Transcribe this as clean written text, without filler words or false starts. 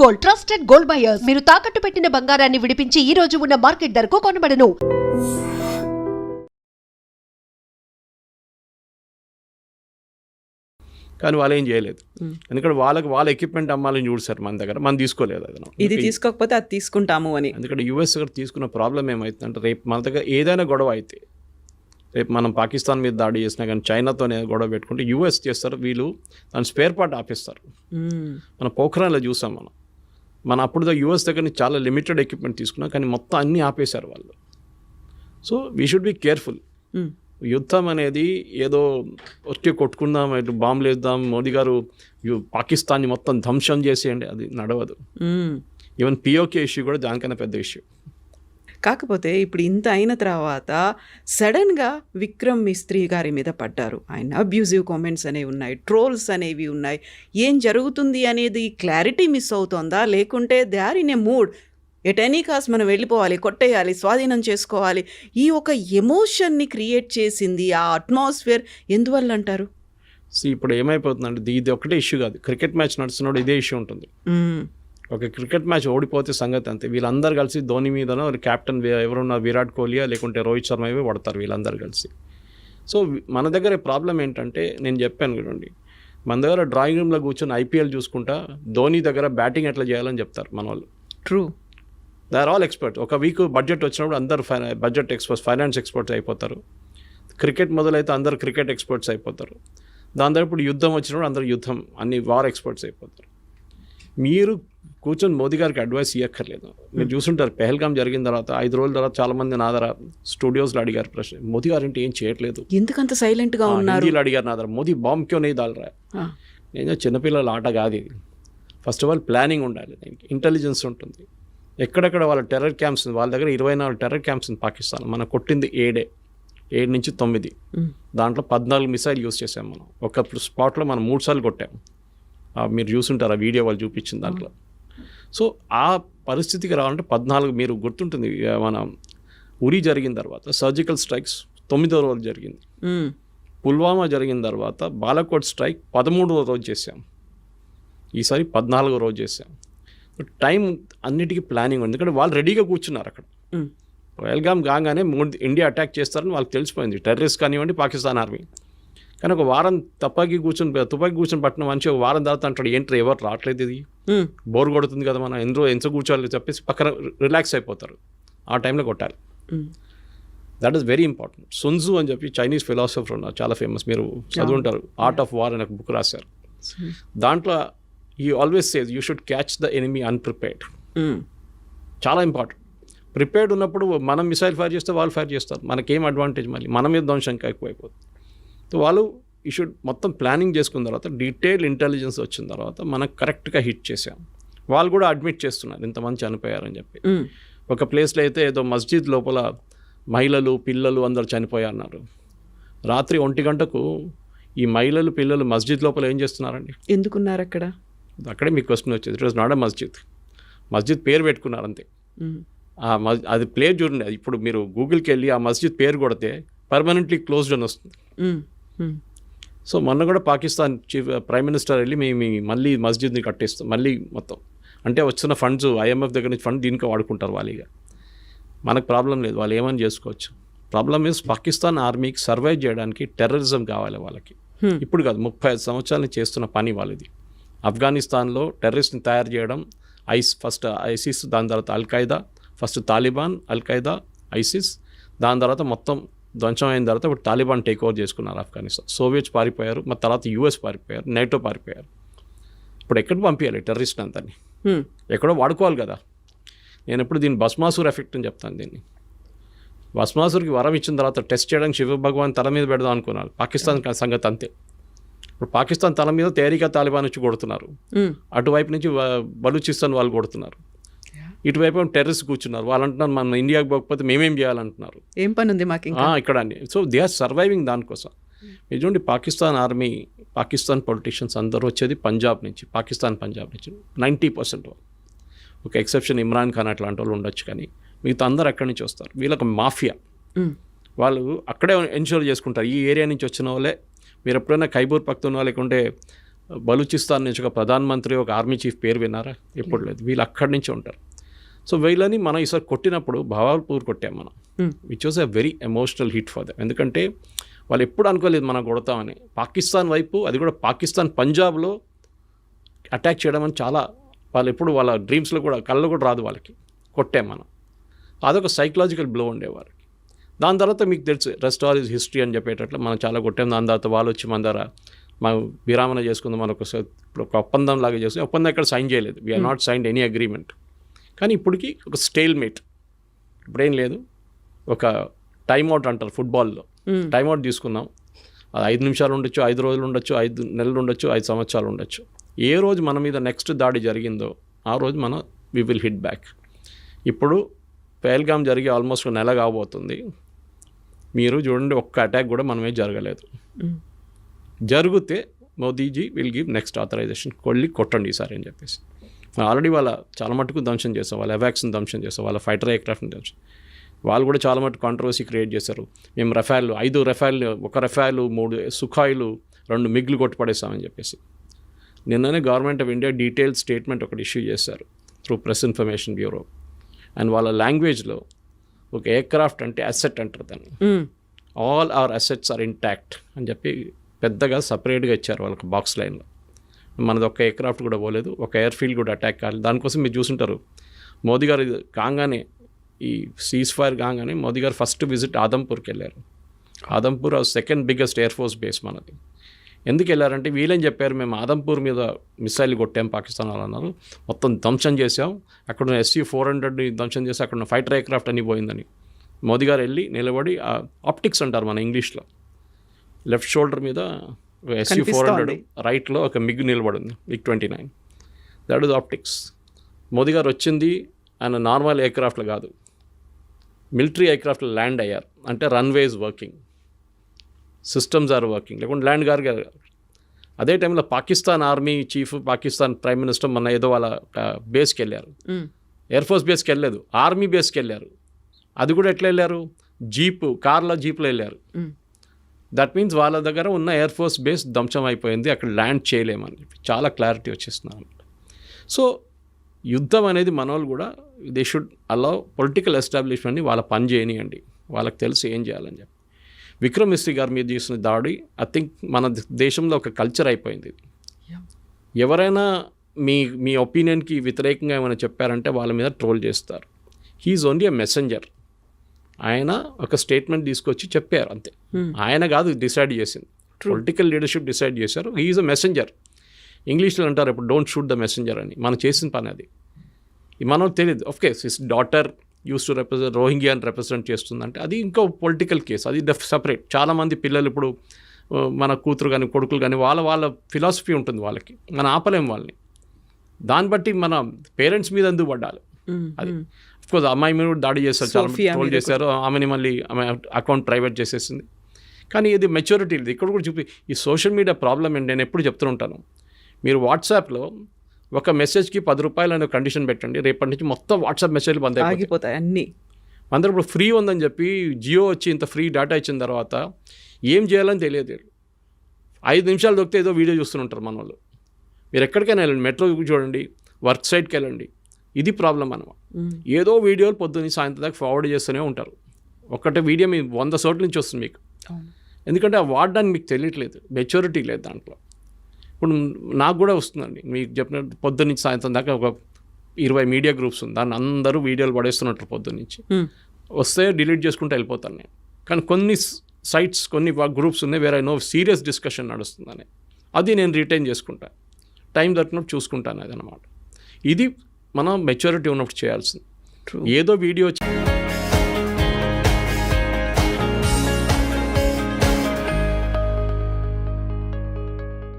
Gold, trusted gold buyers. మీరు తాకట్టు పెట్టిన బంగారాన్ని విడిపించి ఈ రోజు ఉన్న మార్కెట్ ధరకు కొనబడను. కానీ వాళ్ళు ఏం చేయలేదు, ఎందుకంటే వాళ్ళ ఎక్విప్మెంట్ అమ్మాలని చూసారు మన దగ్గర, మనం తీసుకోలేదు. అది ఇది తీసుకోకపోతే అది తీసుకుంటాము అని. ఎందుకంటే యూఎస్ దగ్గర తీసుకున్న ప్రాబ్లం ఏమవుతుందంటే, రేపు మన దగ్గర ఏదైనా గొడవ అయితే, రేపు మనం పాకిస్తాన్ మీద దాడి చేసినా కానీ చైనాతోనే గొడవ పెట్టుకుంటే యూఎస్ చేస్తారు, వీళ్ళు దాని స్పేర్ పార్ట్ ఆపేస్తారు. మన పోఖ్రాన్లో చూసాం మన అప్పుడు యూఎస్ దగ్గర నుంచి చాలా లిమిటెడ్ ఎక్విప్మెంట్ తీసుకున్నాం, కానీ మొత్తం అన్నీ ఆపేశారు వాళ్ళు. So we should be careful. యుద్ధం అనేది ఏదో వచ్చి కొట్టుకుందాం, ఇటు బాంబులు వేద్దాం, మోదీ గారు పాకిస్తాన్ని మొత్తం ధ్వంసం చేసేయండి, అది నడవదు. ఈవెన్ పిఓకే ఇష్యూ కూడా దానికన్నా పెద్ద ఇష్యూ. కాకపోతే ఇప్పుడు ఇంత అయిన తర్వాత సడన్గా విక్రమ్ మిస్త్రీ గారి మీద పడ్డారు. ఆయన అబ్యూజివ్ కామెంట్స్ అనేవి ఉన్నాయి, ట్రోల్స్ అనేవి ఉన్నాయి. ఏం జరుగుతుంది అనేది క్లారిటీ మిస్ అవుతోందా, లేకుంటే they are in a mood, at any cost మనం వెళ్ళిపోవాలి, కొట్టేయాలి, స్వాధీనం చేసుకోవాలి, ఈ ఒక ఎమోషన్ని క్రియేట్ చేసింది ఆ అట్మాస్ఫియర్ ఎందువల్ల అంటారు? ఇప్పుడు ఏమైపోతుందంటే, ఇది ఒకటే ఇష్యూ కాదు, క్రికెట్ మ్యాచ్ నడుస్తున్నప్పుడు ఇదే ఇష్యూ ఉంటుంది. ఒక క్రికెట్ మ్యాచ్ ఓడిపోతే సంగతి అంతే, వీళ్ళందరూ కలిసి ధోని మీదనో కెప్టెన్ ఎవరున్నా విరాట్ కోహ్లీయా లేకుంటే రోహిత్ శర్మ ఇవే పడతారు వీళ్ళందరూ కలిసి. సో మన దగ్గర ప్రాబ్లం ఏంటంటే, నేను చెప్పాను చూడండి, మన దగ్గర డ్రాయింగ్ రూమ్లో కూర్చొని ఐపీఎల్ చూసుకుంటా ధోని దగ్గర బ్యాటింగ్ ఎట్లా చేయాలని చెప్తారు మన వాళ్ళు. True, they are all experts. ఒక వీక్ బడ్జెట్ వచ్చినప్పుడు అందరు బడ్జెట్ ఎక్స్పర్ట్స్, ఫైనాన్స్ ఎక్స్పర్ట్స్ అయిపోతారు. క్రికెట్ మొదలైతే అందరు క్రికెట్ ఎక్స్పర్ట్స్ అయిపోతారు. దాని తర్వాత ఇప్పుడు యుద్ధం వచ్చినప్పుడు అందరు యుద్ధం అన్ని వార్ ఎక్స్పర్ట్స్ అయిపోతారు. మీరు కూర్చొని మోదీ గారికి అడ్వైస్ ఇవ్వక్కర్లేదు. మీరు చూసుంటారు, పెహల్గామ్ జరిగిన తర్వాత 5 రోజుల తర్వాత చాలామంది నా దగ్గర స్టూడియోస్లో అడిగారు ప్రశ్న, మోదీ గారు అంటే ఏం చేయట్లేదు, ఎందుకంత సైలెంట్గా ఉన్నారు అడిగారు నా దగ్గర, మోదీ బాంబ్ క్యో నెయ్యి దాల్రా. నేను చిన్నపిల్లల ఆట కాదు ఇది. ఫస్ట్ ఆఫ్ ఆల్ ప్లానింగ్ ఉండాలి, ఇంటెలిజెన్స్ ఉంటుంది. ఎక్కడెక్కడ వాళ్ళ టెర్రర్ క్యాంప్స్, వాళ్ళ దగ్గర 24 టెర్రర్ క్యాంప్స్ ఉంది పాకిస్తాన్. మనం కొట్టింది 7 నుంచి 9, దాంట్లో 14 మిసైల్ యూజ్ చేసాం మనం. ఒక స్పాట్లో మనం 3 సార్లు కొట్టాము. మీరు చూసుంటారు ఆ వీడియో వాళ్ళు చూపించిన దాంట్లో. సో ఆ పరిస్థితికి రావాలంటే 14, మీరు గుర్తుంటుంది మన ఉరి జరిగిన తర్వాత సర్జికల్ స్ట్రైక్స్ 9వ రోజు జరిగింది. పుల్వామా జరిగిన తర్వాత బాలాకోట్ స్ట్రైక్ 13వ రోజు చేసాం. ఈసారి 14వ రోజు చేసాం. టైం అన్నిటికీ ప్లానింగ్ ఉంది, ఎందుకంటే వాళ్ళు రెడీగా కూర్చున్నారు అక్కడ. పహల్గామ్ కాగానే ఇండియా అటాక్ చేస్తారని వాళ్ళకి తెలిసిపోయింది, టెర్రరిస్ట్ కానివ్వండి పాకిస్తాన్ ఆర్మీ. కానీ ఒక వారం తుపాకీ కూర్చొని పట్టిన మనిషి ఒక వారం తర్వాత అంటాడు, ఏంటి ఎవరు రావట్లేదు, ఇది బోర్ కొడుతుంది కదా, మనం ఎంత కూర్చోవాలి చెప్పేసి పక్కన రిలాక్స్ అయిపోతారు. ఆ టైంలో కొట్టాలి. That is very important. సున్జు అని చెప్పి చైనీస్ ఫిలాసఫర్ ఉన్నారు, చాలా ఫేమస్, మీరు చదువుంటారు, ఆర్ట్ ఆఫ్ వార్ అని ఒక బుక్ రాశారు. దాంట్లో he always says you should catch the enemy unprepared. చాలా ఇంపార్టెంట్. ప్రిపేర్డ్ ఉన్నప్పుడు మనం మిసైల్ ఫైర్ చేస్తే వాళ్ళు ఫైర్ చేస్తారు, మనకేం అడ్వాంటేజ్, మళ్ళీ మన మీద ధ్వంసం ఎక్కువైపోతుంది. సో వాళ్ళు ఈ షుడ్ మొత్తం ప్లానింగ్ చేసుకున్న తర్వాత, డీటెయిల్ ఇంటెలిజెన్స్ వచ్చిన తర్వాత మనకు కరెక్ట్గా హిట్ చేసాం. వాళ్ళు కూడా అడ్మిట్ చేస్తున్నారు ఇంతమంది చనిపోయారని చెప్పి. ఒక ప్లేస్లో అయితే ఏదో మస్జిద్ లోపల మహిళలు పిల్లలు అందరు చనిపోయారన్నారు. రాత్రి 1 గంటకు ఈ మహిళలు పిల్లలు మస్జిద్ లోపల ఏం చేస్తున్నారండి, ఎందుకున్నారు అక్కడ? అక్కడే మీకు క్వశ్చన్ వచ్చేది. ఇట్ వాజ్ నాట్ ఎ మస్జిద్ పేరు పెట్టుకున్నారు అంతే. అది ప్లేస్ చూడండి, అది ఇప్పుడు మీరు గూగుల్కి వెళ్ళి ఆ మస్జిద్ పేరు కొడితే పర్మనెంట్లీ క్లోజ్డ్ అని వస్తుంది. సో మొన్న కూడా పాకిస్తాన్ ప్రైమ్ మినిస్టర్ వెళ్ళి మేము మళ్ళీ మస్జిద్ని కట్టేస్తాం మళ్ళీ మొత్తం, అంటే వచ్చిన ఫండ్స్ IMF దగ్గర నుంచి ఫండ్ దీనికి వాడుకుంటారు వాళ్ళిగా. మనకు ప్రాబ్లం లేదు, వాళ్ళు ఏమని చేసుకోవచ్చు. ప్రాబ్లం ఈజ్ పాకిస్తాన్ ఆర్మీకి సర్వైవ్ చేయడానికి టెర్రరిజం కావాలి వాళ్ళకి. ఇప్పుడు కాదు, 35 సంవత్సరాల నుంచి చేస్తున్న పని వాళ్ళది. ఆఫ్ఘనిస్తాన్లో టెర్రరిస్ట్ని తయారు చేయడం, ఫస్ట్ ఐసిస్, దాని తర్వాత Al-Qaeda, first Taliban, Al-Qaeda, ISIS, దాని తర్వాత మొత్తం ధ్వంసం అయిన తర్వాత ఇప్పుడు తాలిబాన్ టేక్ ఓవర్ చేసుకున్నారు ఆఫ్ఘనిస్తాన్. సోవియట్స్ పారిపోయారు, మరి తర్వాత US పారిపోయారు, NATO పారిపోయారు. ఇప్పుడు ఎక్కడ పంపించాలి టెర్రరిస్ట్ అంతని? ఎక్కడో వాడుకోవాలి కదా. నేను ఎప్పుడు దీన్ని భస్మాసుర్ ఎఫెక్ట్ అని చెప్తాను. దీన్ని భస్మాసుర్కి వరం ఇచ్చిన తర్వాత టెస్ట్ చేయడానికి శివ భగవాన్ తల మీద పెడదాం అనుకున్నారు. పాకిస్తాన్ సంగతి అంతే. ఇప్పుడు పాకిస్తాన్ తల మీద తేరికా తాలిబాన్ వచ్చి కొడుతున్నారు, అటువైపు నుంచి బలూచిస్తాన్ వాళ్ళు కొడుతున్నారు, ఇటువైపు టెర్రరిస్ట్ కూర్చున్నారు. వాళ్ళు అంటున్నారు మనం ఇండియాకి పోకపోతే మేమేం చేయాలంటున్నారు, ఏం పని ఉంది మాకు ఇక్కడ అని. సో దే ఆర్ సర్వైవింగ్ దానికోసం. మీరు చూడండి, పాకిస్తాన్ ఆర్మీ, పాకిస్తాన్ పొలిటీషియన్స్ అందరూ వచ్చేది పంజాబ్ నుంచి, పాకిస్తాన్ పంజాబ్ నుంచి 90%. ఒక ఎక్సెప్షన్ ఇమ్రాన్ ఖాన్ అట్లాంటి వాళ్ళు ఉండొచ్చు, కానీ మిగతా అందరు అక్కడి నుంచి వస్తారు. వీళ్ళకి మాఫియా, వాళ్ళు అక్కడే ఎన్షూర్ చేసుకుంటారు. ఈ ఏరియా నుంచి వచ్చిన వాళ్ళే, మీరు ఎప్పుడైనా ఖైబర్ పఖ్తూన్వా లేకుంటే బలూచిస్తాన్ నుంచి ఒక ప్రధానమంత్రి ఒక ఆర్మీ చీఫ్ పేరు విన్నారా? ఎప్పుడు లేదు. వీళ్ళు అక్కడి నుంచి ఉంటారు. సో వీళ్ళని మనం ఈసారి కొట్టినప్పుడు భావాల్పూర్ కొట్టాం మనం, which was a very emotional hit for them. ఎందుకంటే వాళ్ళు ఎప్పుడు అనుకోలేదు మనం కొడతామని. పాకిస్తాన్ వైపు, అది కూడా పాకిస్తాన్ పంజాబ్లో అటాక్ చేయడం అని చాలా వాళ్ళు ఎప్పుడు వాళ్ళ డ్రీమ్స్లో కూడా కళ్ళు కూడా రాదు వాళ్ళకి. కొట్టాం మనం. అదొక సైకలాజికల్ బ్లో ఉండేవారు. దాని తర్వాత మీకు తెలుసు రెస్ట్ ఆల్ ఈజ్ హిస్టరీ అని చెప్పేటట్లు మనం చాలా కొట్టాం. దాని తర్వాత వాళ్ళు వచ్చి మన ద్వారా మనం విరామణ చేసుకుందాం, మనం ఇప్పుడు ఒక ఒప్పందం లాగా చేసి ఒప్పందం ఎక్కడ సైన్ చేయలేదు. We're not signed any agreement. కానీ ఇప్పటికి ఒక స్టేల్ మేట్. ఇప్పుడేం లేదు, ఒక టైమ్అవుట్ అంటారు ఫుట్బాల్లో, టైమ్అవుట్ తీసుకున్నాం. అది 5 నిమిషాలు ఉండొచ్చు, 5 రోజులు ఉండొచ్చు, 5 నెలలు ఉండొచ్చు, 5 సంవత్సరాలు ఉండొచ్చు. ఏ రోజు మన మీద నెక్స్ట్ దాడి జరిగిందో ఆ రోజు మనం వి విల్ హిట్ బ్యాక్. ఇప్పుడు పహల్గామ్ జరిగి ఆల్మోస్ట్ 1 నెల కాబోతుంది. మీరు చూడండి, ఒక్క అటాక్ కూడా మనమే జరగలేదు. జరిగితే Modiji will give next authorisation, కొట్టండి ఈసారి అని చెప్పేసి. ఆల్రెడీ వాళ్ళ చాలా మటుకు ధ్వంసం చేస్తాం, వాళ్ళ ఎవాక్స్ని ధ్వంసం చేస్తాం, వాళ్ళ ఫైటర్ ఎయిర్క్రాఫ్ట్ని ధ్వంసం. వాళ్ళు కూడా చాలా మటుకు కాంట్రవర్సీ క్రియేట్ చేశారు. మేము రఫాల్ 5 రఫాల్, 1 రఫాల్, 3 సుఖాయిలు, 2 మిగ్లు కొట్టుపడేస్తామని చెప్పేసి. నిన్ననే government of India detailed statement ఒకటి ఇష్యూ చేశారు through press information bureau. And వాళ్ళ లాంగ్వేజ్లో ఒక ఎయిర్క్రాఫ్ట్ అంటే అసెట్ అంటారు దాన్ని. All our assets are intact అని చెప్పి పెద్దగా సపరేట్గా ఇచ్చారు వాళ్ళకి బాక్స్ లైన్లో. మనది ఒక్క ఎయిర్క్రాఫ్ట్ కూడా పోలేదు, ఒక ఎయిర్ఫీల్డ్ కూడా అటాక్ కాలేదు. దానికోసం మీరు చూసుంటారు, మోదీ గారు కాగానే ఈ సీజ్ ఫైర్ కాగానే మోదీ గారు ఫస్ట్ విజిట్ ఆదంపూర్కి వెళ్ళారు. Adampur second biggest air force base మనది. ఎందుకు వెళ్ళారంటే వీళ్ళేం చెప్పారు, మేము ఆదంపూర్ మీద మిసైల్ కొట్టాం పాకిస్తాన్ వాళ్ళు అన్నారు, మొత్తం ధ్వంసం చేసాం, అక్కడ ఉన్న SU-400ని ధ్వంసం చేసి అక్కడ ఉన్న ఫైటర్ ఎయిర్క్రాఫ్ట్ అని పోయిందని. మోదీ గారు వెళ్ళి నిలబడి ఆప్టిక్స్ అంటారు మన ఇంగ్లీష్లో, లెఫ్ట్ షోల్డర్ మీద SU-400, రైట్లో ఒక మిగ్ నిలబడింది, MiG-29. That is optics. Modi గారు వచ్చింది ఆయన నార్మల్ ఎయిర్క్రాఫ్ట్లో కాదు, మిలిటరీ ఎయిర్క్రాఫ్ట్లో ల్యాండ్ అయ్యారు. అంటే runways working, systems are working, లేకుంటే ల్యాండ్ గారు. అదే టైంలో Pakistan army chief, Pakistan prime minister మన ఏదో వాళ్ళ బేస్కి వెళ్ళారు. ఎయిర్ ఫోర్స్ బేస్కి వెళ్ళలేదు, ఆర్మీ బేస్కి వెళ్ళారు. అది కూడా ఎట్లా వెళ్ళారు, కార్లో జీప్లో వెళ్ళారు. దట్ మీన్స్ వాళ్ళ దగ్గర ఉన్న ఎయిర్ ఫోర్స్ బేస్ ధ్వంసం అయిపోయింది, అక్కడ ల్యాండ్ చేయలేమని చెప్పి చాలా క్లారిటీ వచ్చేస్తున్నారు. సో యుద్ధం అనేది మన వాళ్ళు కూడా దే షుడ్ అలౌ పొలిటికల్ ఎస్టాబ్లిష్మెంట్ని వాళ్ళ పని చేయనియండి, వాళ్ళకి తెలిసి ఏం చేయాలని చెప్పి. విక్రమ్ మిస్త్రీ గారి మీద చేసిన దాడి ఐ థింక్ మన దేశంలో ఒక కల్చర్ అయిపోయింది. ఎవరైనా మీ ఒపీనియన్కి వ్యతిరేకంగా ఏమైనా చెప్పారంటే వాళ్ళ మీద ట్రోల్ చేస్తారు. He's only a messenger. ఆయన ఒక స్టేట్మెంట్ తీసుకొచ్చి చెప్పారు అంతే. ఆయన కాదు డిసైడ్ చేసింది, పొలిటికల్ లీడర్షిప్ డిసైడ్ చేశారు. He's a messenger. ఇంగ్లీష్లో అంటారు ఇప్పుడు డోంట్ షూట్ ద మెసెంజర్ అని. మనం చేసిన పని అది. మనకు తెలియదు. Of course his daughter use to represent రోహింగ్యాని రిప్రజెంట్ చేస్తుందంటే అది ఇంకో పొలిటికల్ కేసు, అది సపరేట్. చాలామంది పిల్లలు ఇప్పుడు మన కూతురు కానీ కొడుకులు కానీ వాళ్ళ ఫిలాసఫీ ఉంటుంది వాళ్ళకి, మనం ఆపలేం వాళ్ళని. దాన్ని బట్టి మన పేరెంట్స్ మీద ఎందుకు పడ్డాలి అది. అఫ్కోర్స్ అమ్మాయి మీద దాడి చేస్తారు, చాలా ట్రోల్ చేశారు, ఆమెని మళ్ళీ ఆమె అకౌంట్ ప్రైవేట్ చేసేసింది. కానీ ఇది మెచ్యూరిటీ లేదు. ఇక్కడ కూడా చూపి ఈ సోషల్ మీడియా ప్రాబ్లం ఏంటి, నేను ఎప్పుడు చెప్తుంటాను, మీరు వాట్సాప్లో ఒక మెసేజ్కి 10 రూపాయలు అనే కండిషన్ పెట్టండి, రేపటి నుంచి మొత్తం వాట్సాప్ మెసేజ్లు బంద్ అయిపోతాయి అన్నీ. అందరూ ఇప్పుడు ఫ్రీ ఉందని చెప్పి జియో వచ్చి ఇంత ఫ్రీ డేటా ఇచ్చిన తర్వాత ఏం చేయాలని తెలియదు. 5 నిమిషాలు దొరికితే ఏదో వీడియో చూస్తుంటారు మన వాళ్ళు. మీరు ఎక్కడికైనా వెళ్ళండి, మెట్రో చూడండి, వర్క్ సైట్కి వెళ్ళండి, ఇది ప్రాబ్లం అన్నమాట. ఏదో వీడియోలు పొద్దున్న సాయంత్రం దాకా ఫార్వర్డ్ చేస్తూనే ఉంటారు. ఒక్కటే వీడియో మీ 100 చోట్ల నుంచి వస్తుంది మీకు. ఎందుకంటే ఆ వాడడానికి మీకు తెలియట్లేదు, మెచ్యూరిటీ లేదు దాంట్లో. ఇప్పుడు నాకు కూడా వస్తుందండి, మీకు చెప్పినట్టు పొద్దున్న నుంచి సాయంత్రం దాకా ఒక 20 మీడియా గ్రూప్స్ ఉంది, దాన్ని అందరూ వీడియోలు పడేస్తున్నట్టు పొద్దున్న నుంచి. వస్తే డిలీట్ చేసుకుంటూ వెళ్ళిపోతాను నేను. కానీ కొన్ని సైట్స్, కొన్ని గ్రూప్స్ ఉన్నాయి వేరే సీరియస్ డిస్కషన్ నడుస్తుందని, అది నేను రిటైన్ చేసుకుంటాను, టైం దొరికినప్పుడు చూసుకుంటాను. అది అన్నమాట. ఇది మనం మెచ్యూరిటీ ఉన్నప్పుడు చేయాల్సింది. ఏదో వీడియో